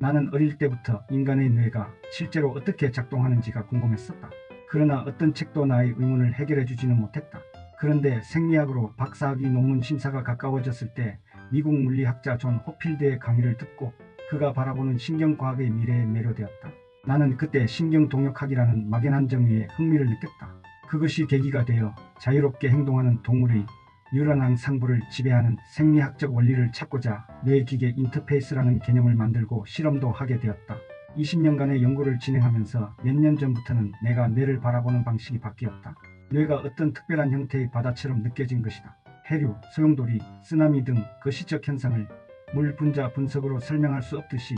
나는 어릴 때부터 인간의 뇌가 실제로 어떻게 작동하는지가 궁금했었다. 그러나 어떤 책도 나의 의문을 해결해 주지는 못했다. 그런데 생리학으로 박사학위 논문 심사가 가까워졌을 때 미국 물리학자 존 호필드의 강의를 듣고 그가 바라보는 신경과학의 미래에 매료되었다. 나는 그때 신경동역학이라는 막연한 정의에 흥미를 느꼈다. 그것이 계기가 되어 자유롭게 행동하는 동물의 뉴런항 상부를 지배하는 생리학적 원리를 찾고자 뇌기계 인터페이스라는 개념을 만들고 실험도 하게 되었다. 20년간의 연구를 진행하면서 몇 년 전부터는 내가 뇌를 바라보는 방식이 바뀌었다. 뇌가 어떤 특별한 형태의 바다처럼 느껴진 것이다. 해류, 소용돌이, 쓰나미 등 거시적 현상을 물 분자 분석으로 설명할 수 없듯이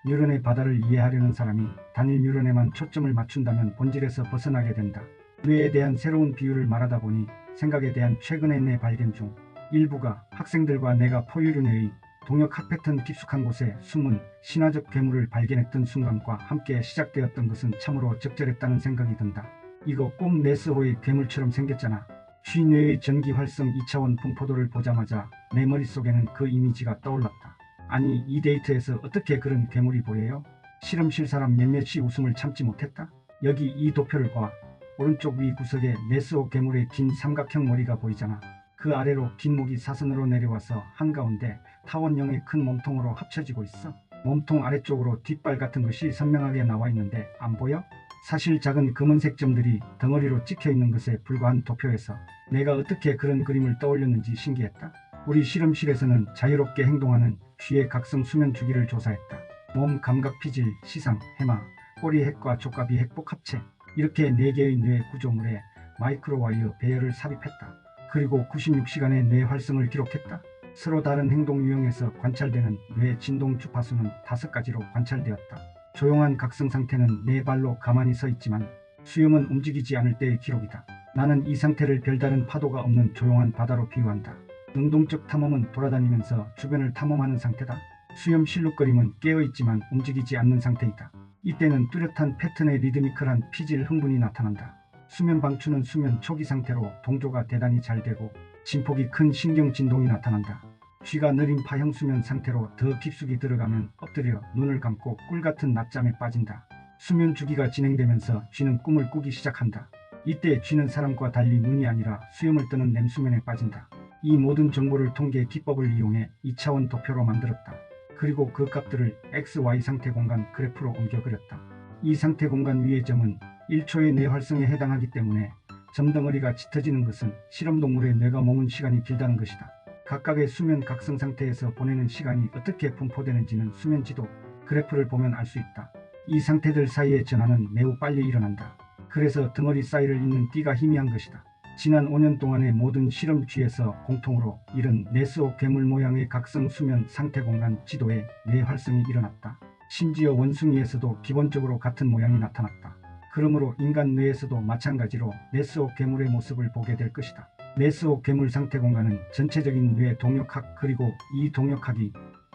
뉴런의 바다를 이해하려는 사람이 단일 뉴런에만 초점을 맞춘다면 본질에서 벗어나게 된다. 뇌에 대한 새로운 비유를 말하다 보니 생각에 대한 최근의 내 발견 중 일부가 학생들과 내가 포유류 내의 동역학 패턴 깊숙한 곳에 숨은 신화적 괴물을 발견했던 순간과 함께 시작되었던 것은 참으로 적절했다는 생각이 든다. 이거 꼭 네스호의 괴물처럼 생겼잖아. 쥐뇌의 전기 활성 2차원 분포도를 보자마자 내 머릿속에는 그 이미지가 떠올랐다. 아니, 이 데이터에서 어떻게 그런 괴물이 보여요? 실험실 사람 몇몇이 웃음을 참지 못했다. 여기 이 도표를 봐. 오른쪽 위 구석에 네스호 괴물의 긴 삼각형 머리가 보이잖아. 그 아래로 긴 목이 사선으로 내려와서 한가운데 타원형의 큰 몸통으로 합쳐지고 있어. 몸통 아래쪽으로 뒷발 같은 것이 선명하게 나와 있는데 안 보여? 사실 작은 검은색 점들이 덩어리로 찍혀 있는 것에 불과한 도표에서 내가 어떻게 그런 그림을 떠올렸는지 신기했다. 우리 실험실에서는 자유롭게 행동하는 쥐의 각성 수면 주기를 조사했다. 몸 감각 피질, 시상, 해마, 꼬리 핵과 족갑이 핵복 합체, 이렇게 4개의 뇌 구조물에 마이크로와이어 배열을 삽입했다. 그리고 96시간의 뇌 활성을 기록했다. 서로 다른 행동 유형에서 관찰되는 뇌 진동 주파수는 5가지로 관찰되었다. 조용한 각성 상태는 4발로 가만히 서 있지만 수염은 움직이지 않을 때의 기록이다. 나는 이 상태를 별다른 파도가 없는 조용한 바다로 비유한다. 능동적 탐험은 돌아다니면서 주변을 탐험하는 상태다. 수염 실룩거림은 깨어있지만 움직이지 않는 상태이다. 이때는 뚜렷한 패턴의 리드미컬한 피질 흥분이 나타난다. 수면 방출은 수면 초기 상태로 동조가 대단히 잘 되고 진폭이 큰 신경 진동이 나타난다. 쥐가 느린 파형 수면 상태로 더 깊숙이 들어가면 엎드려 눈을 감고 꿀같은 낮잠에 빠진다. 수면 주기가 진행되면서 쥐는 꿈을 꾸기 시작한다. 이때 쥐는 사람과 달리 눈이 아니라 수염을 뜨는 냉수면에 빠진다. 이 모든 정보를 통계 기법을 이용해 2차원 도표로 만들었다. 그리고 그 값들을 X, Y 상태 공간 그래프로 옮겨 그렸다. 이 상태 공간 위의 점은 1초의 뇌 활성에 해당하기 때문에 점덩어리가 짙어지는 것은 실험동물의 뇌가 머문 시간이 길다는 것이다. 각각의 수면 각성 상태에서 보내는 시간이 어떻게 분포되는지는 수면지도 그래프를 보면 알 수 있다. 이 상태들 사이의 전환은 매우 빨리 일어난다. 그래서 덩어리 사이를 잇는 띠가 희미한 것이다. 지난 5년 동안의 모든 실험쥐에서 공통으로 이런 네스호 괴물 모양의 각성 수면 상태 공간 지도에 뇌 활성이 일어났다. 심지어 원숭이에서도 기본적으로 같은 모양이 나타났다. 그러므로 인간 뇌에서도 마찬가지로 네스호 괴물의 모습을 보게 될 것이다. 네스호 괴물 상태 공간은 전체적인 뇌 동역학 그리고 이 동역학이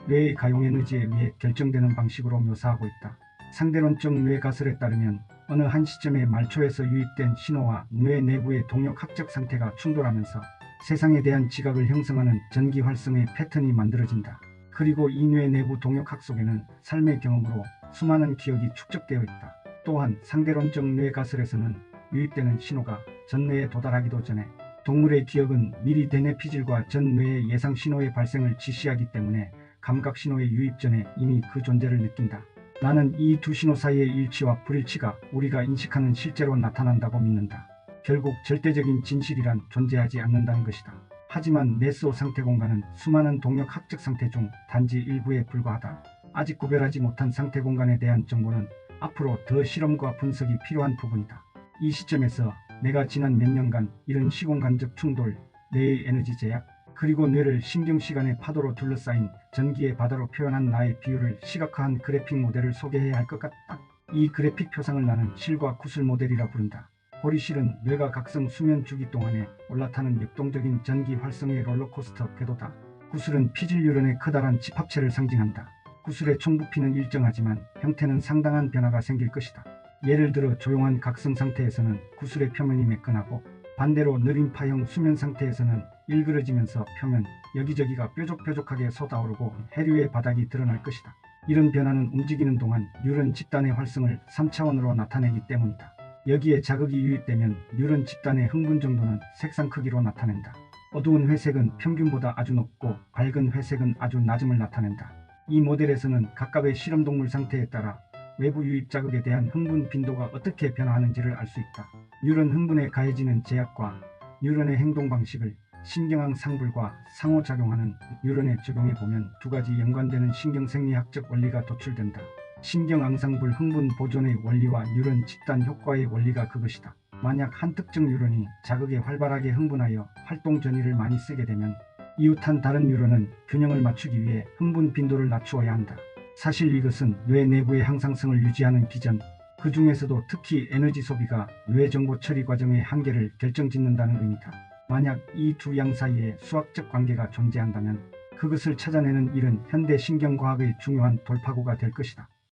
뇌의 가용 에너지에 의해 결정되는 방식으로 묘사하고 있다. 상대론적 뇌 가설에 따르면 어느 한 시점에 말초에서 유입된 신호와 뇌 내부의 동역학적 상태가 충돌하면서 세상에 대한 지각을 형성하는 전기 활성의 패턴이 만들어진다. 그리고 이 뇌 내부 동역학 속에는 삶의 경험으로 수많은 기억이 축적되어 있다. 또한 상대론적 뇌 가설에서는 유입되는 신호가 전뇌에 도달하기도 전에 동물의 기억은 미리 대뇌 피질과 전뇌의 예상 신호의 발생을 지시하기 때문에 감각 신호의 유입 전에 이미 그 존재를 느낀다. 나는 이 두 신호 사이의 일치와 불일치가 우리가 인식하는 실제로 나타난다고 믿는다. 결국 절대적인 진실이란 존재하지 않는다는 것이다. 하지만 네스호 상태 공간은 수많은 동역학적 상태 중 단지 일부에 불과하다. 아직 구별하지 못한 상태 공간에 대한 정보는 앞으로 더 실험과 분석이 필요한 부분이다. 이 시점에서 내가 지난 몇 년간 이런 시공간적 충돌, 뇌의 에너지 제약, 그리고 뇌를 신경시간의 파도로 둘러싸인 전기의 바다로 표현한 나의 비유를 시각화한 그래픽 모델을 소개해야 할 것 같다. 이 그래픽 표상을 나는 실과 구슬 모델이라 부른다. 호리실은 뇌가 각성 수면 주기 동안에 올라타는 역동적인 전기 활성의 롤러코스터 궤도다. 구슬은 피질 뉴런의 커다란 집합체를 상징한다. 구슬의 총부피는 일정하지만 형태는 상당한 변화가 생길 것이다. 예를 들어 조용한 각성 상태에서는 구슬의 표면이 매끈하고 반대로 느린 파형 수면 상태에서는 일그러지면서 표면, 여기저기가 뾰족뾰족하게 솟아오르고 해류의 바닥이 드러날 것이다. 이런 변화는 움직이는 동안 뉴런 집단의 활성을 3차원으로 나타내기 때문이다. 여기에 자극이 유입되면 뉴런 집단의 흥분 정도는 색상 크기로 나타낸다. 어두운 회색은 평균보다 아주 높고 밝은 회색은 아주 낮음을 나타낸다. 이 모델에서는 각각의 실험동물 상태에 따라 외부 유입 자극에 대한 흥분 빈도가 어떻게 변화하는지를 알 수 있다. 뉴런 흥분에 가해지는 제약과 뉴런의 행동 방식을 신경항 상불과 상호작용하는 뉴런에 적용해 보면 두 가지 연관되는 신경생리학적 원리가 도출된다. 신경앙상불 흥분 보존의 원리와 뉴런 집단 효과의 원리가 그것이다. 만약 한 특정 뉴런이 자극에 활발하게 흥분하여 활동 전이를 많이 쓰게 되면 이웃한 다른 뉴런은 균형을 맞추기 위해 흥분 빈도를 낮추어야 한다. 사실 이것은 뇌 내부의 항상성을 유지하는 기전, 그 중에서도 특히 에너지 소비가 뇌 정보 처리 과정의 한계를 결정짓는다는 의미다. 만약 이 두 양 사이에 수학적 관계가 존재한다면 그것을 찾아내는 일은 현대 신경과학의 중요한 돌파구가 될 것이다.